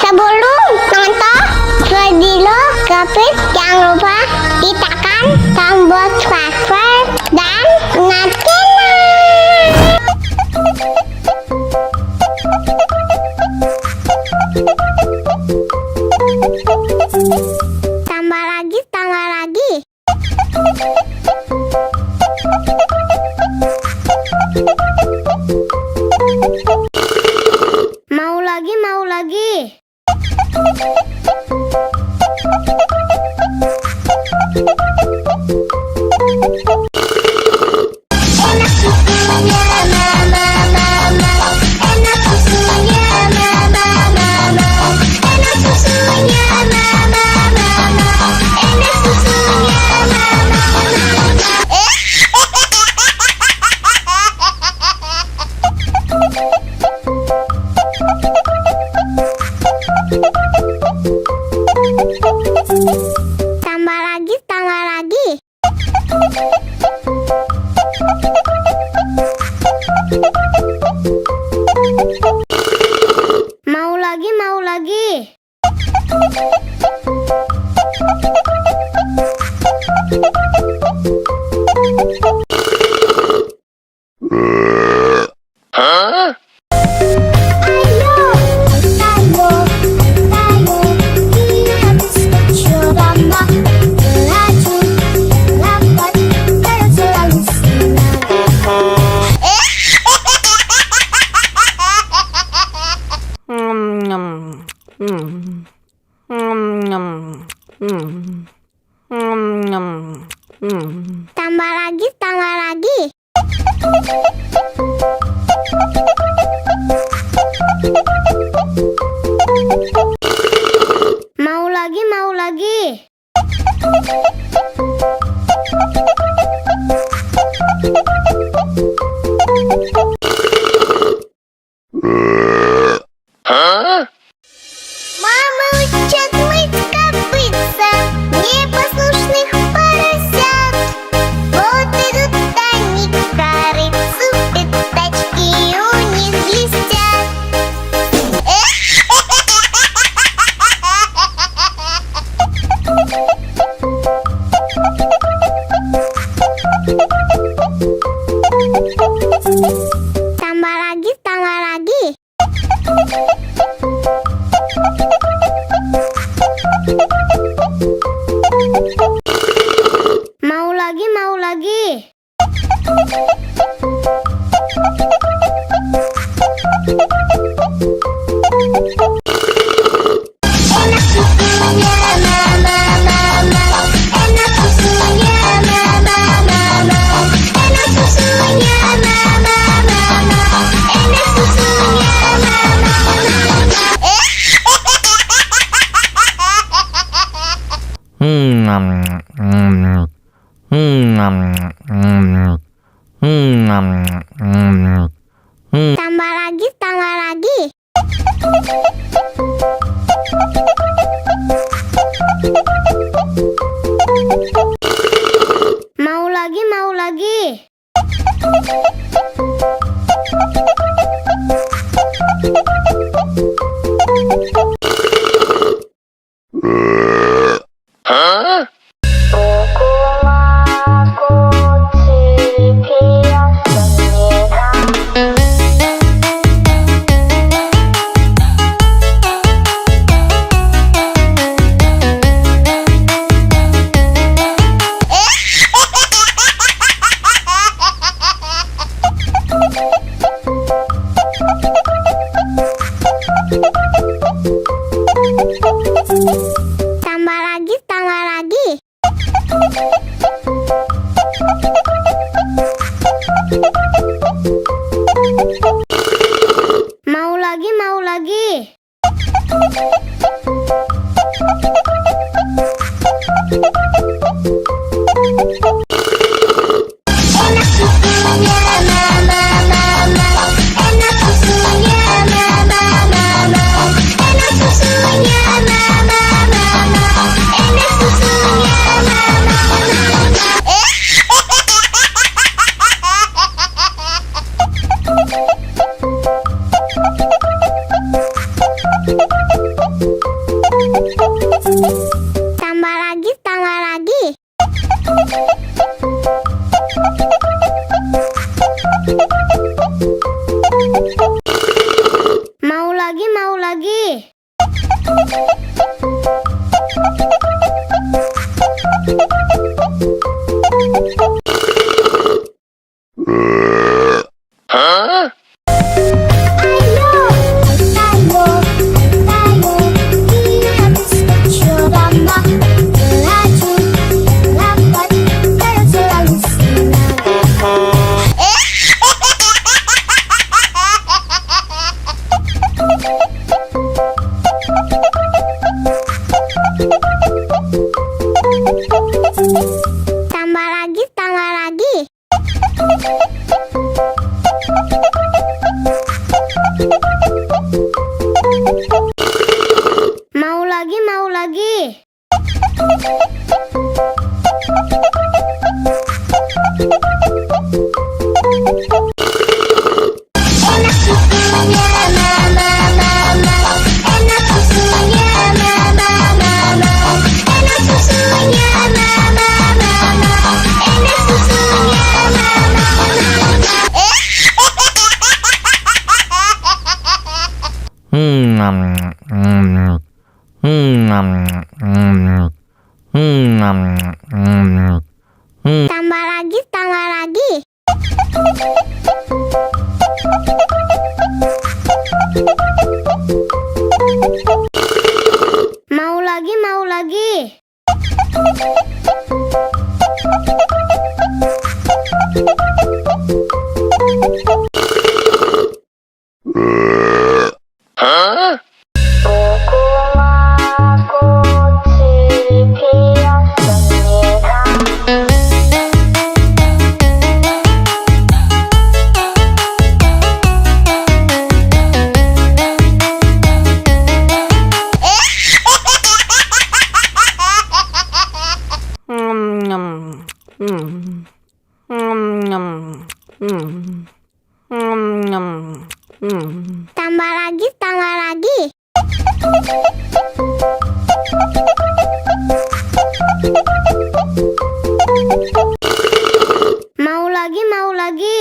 Sebelum nonton video Kepit, jangan lupa ditekan tombol subscribe dan nyalakan. Tambah lagi, tambah lagi. Mau lagi, mau lagi. Enak susunya mama, mama. Enak susunya mama, mama. Enak susunya mama, mama. Enak susunya mama, mama. Tambah lagi, tambah lagi. Mau lagi, mau lagi. Hah? Tambah lagi, tambah lagi. Mau lagi, mau lagi. Hah? Мама учат мыть копытца непослушных поросят. Вот идут они к корыцу, пятачки у них блестят. Tambah lagi, tambah lagi. Mau lagi, mau lagi. Enak susunya mama, mama. Enak susunya mama, mama. Enak susunya mama, mama. Enak susunya mama, mama. Tambah lagi, tambah lagi. Mau lagi, mau lagi. Hah? Tambah lagi, tambah lagi. Mau lagi, mau lagi. Enak susunya mama, mama. Enak susunya mama, mama. Enak susunya mama, mama. Enak susunya mama, mama. Tambah lagi, tambah lagi. Mau lagi, mau lagi. Huh? Ayo, ayo, ayo, lihat suramma, melaju, lambat, terus selalu senang. Tambah lagi, tambah lagi. Mau lagi, mau lagi. Enak susunya mama, mama. Enak susunya mama, mama. Enak susunya mama, mama. Enak susunya mama, mama. Tambah lagi, tambah lagi. Mau lagi, mau lagi. Huh? Tambah lagi, tambah lagi. Mau lagi, mau lagi.